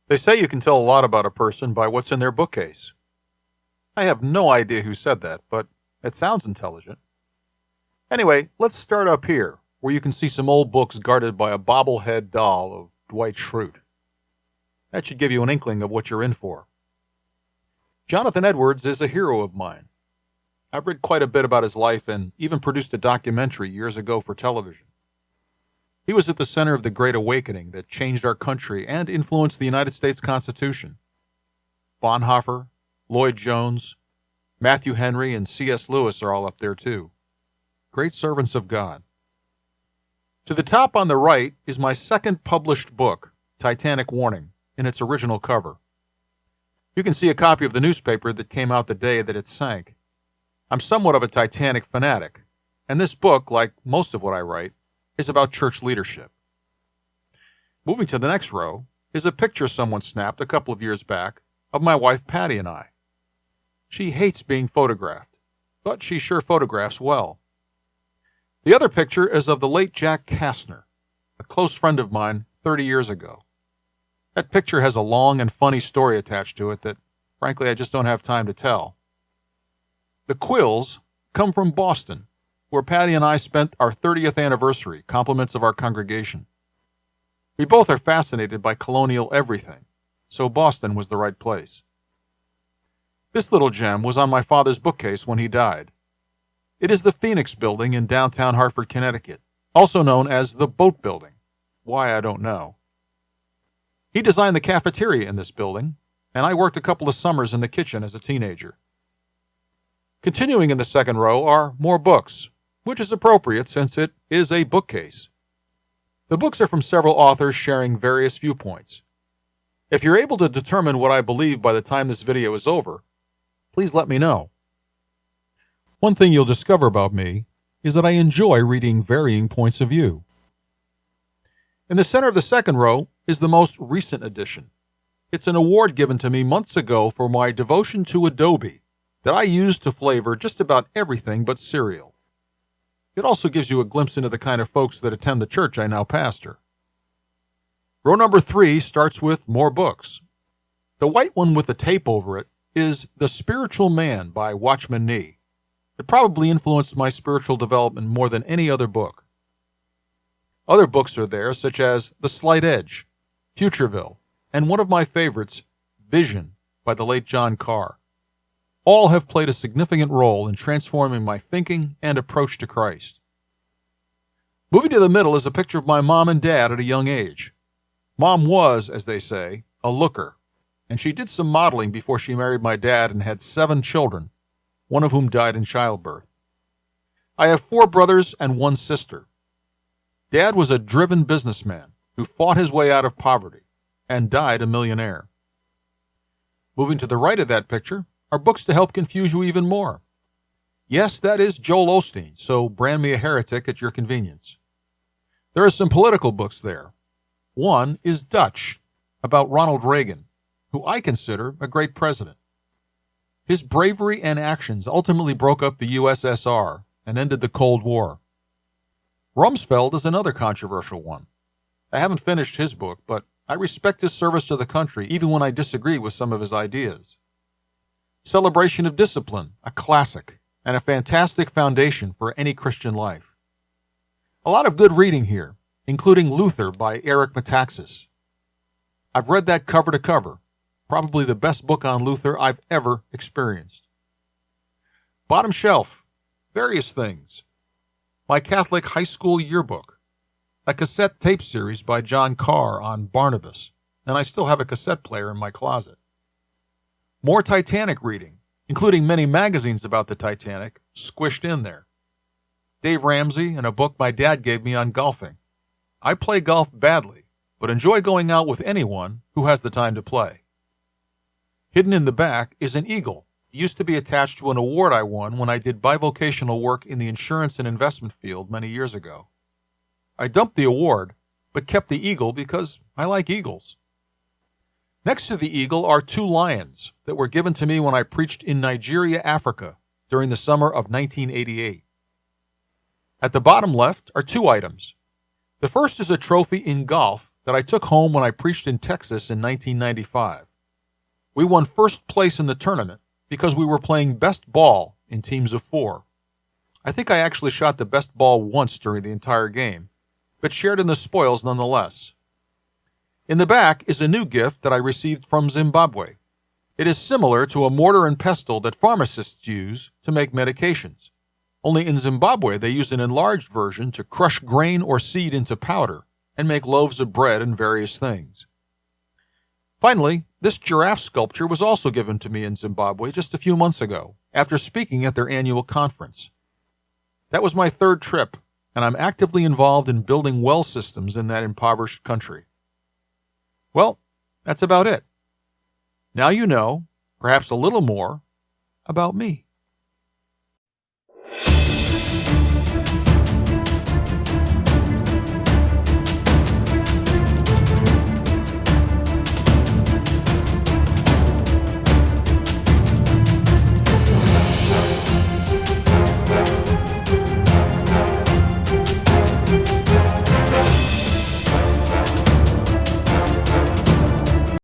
They say you can tell a lot about a person by what's in their bookcase. I have no idea who said that, but it sounds intelligent. Anyway, let's start up here, where you can see some old books guarded by a bobblehead doll of Dwight Schrute. That should give you an inkling of what you're in for. Jonathan Edwards is a hero of mine. I've read quite a bit about his life and even produced a documentary years ago for television. He was at the center of the Great Awakening that changed our country and influenced the United States Constitution. Bonhoeffer, Lloyd Jones, Matthew Henry, and C.S. Lewis are all up there too. Great servants of God. To the top on the right is my second published book, Titanic Warning, in its original cover. You can see a copy of the newspaper that came out the day that it sank. I'm somewhat of a Titanic fanatic, and this book, like most of what I write, is about church leadership. Moving to the next row is a picture someone snapped a couple of years back of my wife Patty and I. She hates being photographed, but she sure photographs well. The other picture is of the late Jack Kastner, a close friend of mine 30 years ago. That picture has a long and funny story attached to it that, frankly, I just don't have time to tell. The Quills come from Boston, where Patty and I spent our 30th anniversary, compliments of our congregation. We both are fascinated by colonial everything, so Boston was the right place. This little gem was on my father's bookcase when he died. It is the Phoenix Building in downtown Hartford, Connecticut, also known as the Boat Building. Why, I don't know. He designed the cafeteria in this building, and I worked a couple of summers in the kitchen as a teenager. Continuing in the second row are more books, which is appropriate since it is a bookcase. The books are from several authors sharing various viewpoints. If you're able to determine what I believe by the time this video is over, please let me know. One thing you'll discover about me is that I enjoy reading varying points of view. In the center of the second row is the most recent edition. It's an award given to me months ago for my devotion to Adobe that I use to flavor just about everything but cereal. It also gives you a glimpse into the kind of folks that attend the church I now pastor. Row number 3 starts with more books. The white one with the tape over it is The Spiritual Man by Watchman Nee. It probably influenced my spiritual development more than any other book. Other books are there, such as The Slight Edge, Futureville, and one of my favorites, Vision by the late John Carr. All have played a significant role in transforming my thinking and approach to Christ. Moving to the middle is a picture of my mom and dad at a young age. Mom was, as they say, a looker, and she did some modeling before she married my dad and had 7 children, one of whom died in childbirth. I have 4 brothers and 1 sister. Dad was a driven businessman who fought his way out of poverty and died a millionaire. Moving to the right of that picture are books to help confuse you even more. Yes, that is Joel Osteen, so brand me a heretic at your convenience. There are some political books there. One is Dutch, about Ronald Reagan, who I consider a great president. His bravery and actions ultimately broke up the USSR and ended the Cold War. Rumsfeld is another controversial one. I haven't finished his book, but I respect his service to the country even when I disagree with some of his ideas. Celebration of Discipline, a classic, and a fantastic foundation for any Christian life. A lot of good reading here, including Luther by Eric Metaxas. I've read that cover to cover, probably the best book on Luther I've ever experienced. Bottom shelf, various things. My Catholic high school yearbook, a cassette tape series by John Carr on Barnabas, and I still have a cassette player in my closet. More Titanic reading, including many magazines about the Titanic, squished in there. Dave Ramsey and a book my dad gave me on golfing. I play golf badly, but enjoy going out with anyone who has the time to play. Hidden in the back is an eagle. It used to be attached to an award I won when I did bivocational work in the insurance and investment field many years ago. I dumped the award, but kept the eagle because I like eagles. Next to the eagle are 2 lions that were given to me when I preached in Nigeria, Africa, during the summer of 1988. At the bottom left are 2 items. The first is a trophy in golf that I took home when I preached in Texas in 1995. We won first place in the tournament because we were playing best ball in teams of 4. I think I actually shot the best ball once during the entire game, but shared in the spoils nonetheless. In the back is a new gift that I received from Zimbabwe. It is similar to a mortar and pestle that pharmacists use to make medications. Only in Zimbabwe they use an enlarged version to crush grain or seed into powder and make loaves of bread and various things. Finally, this giraffe sculpture was also given to me in Zimbabwe just a few months ago, after speaking at their annual conference. That was my 3rd trip, and I'm actively involved in building well systems in that impoverished country. Well, that's about it. Now you know, perhaps a little more, about me.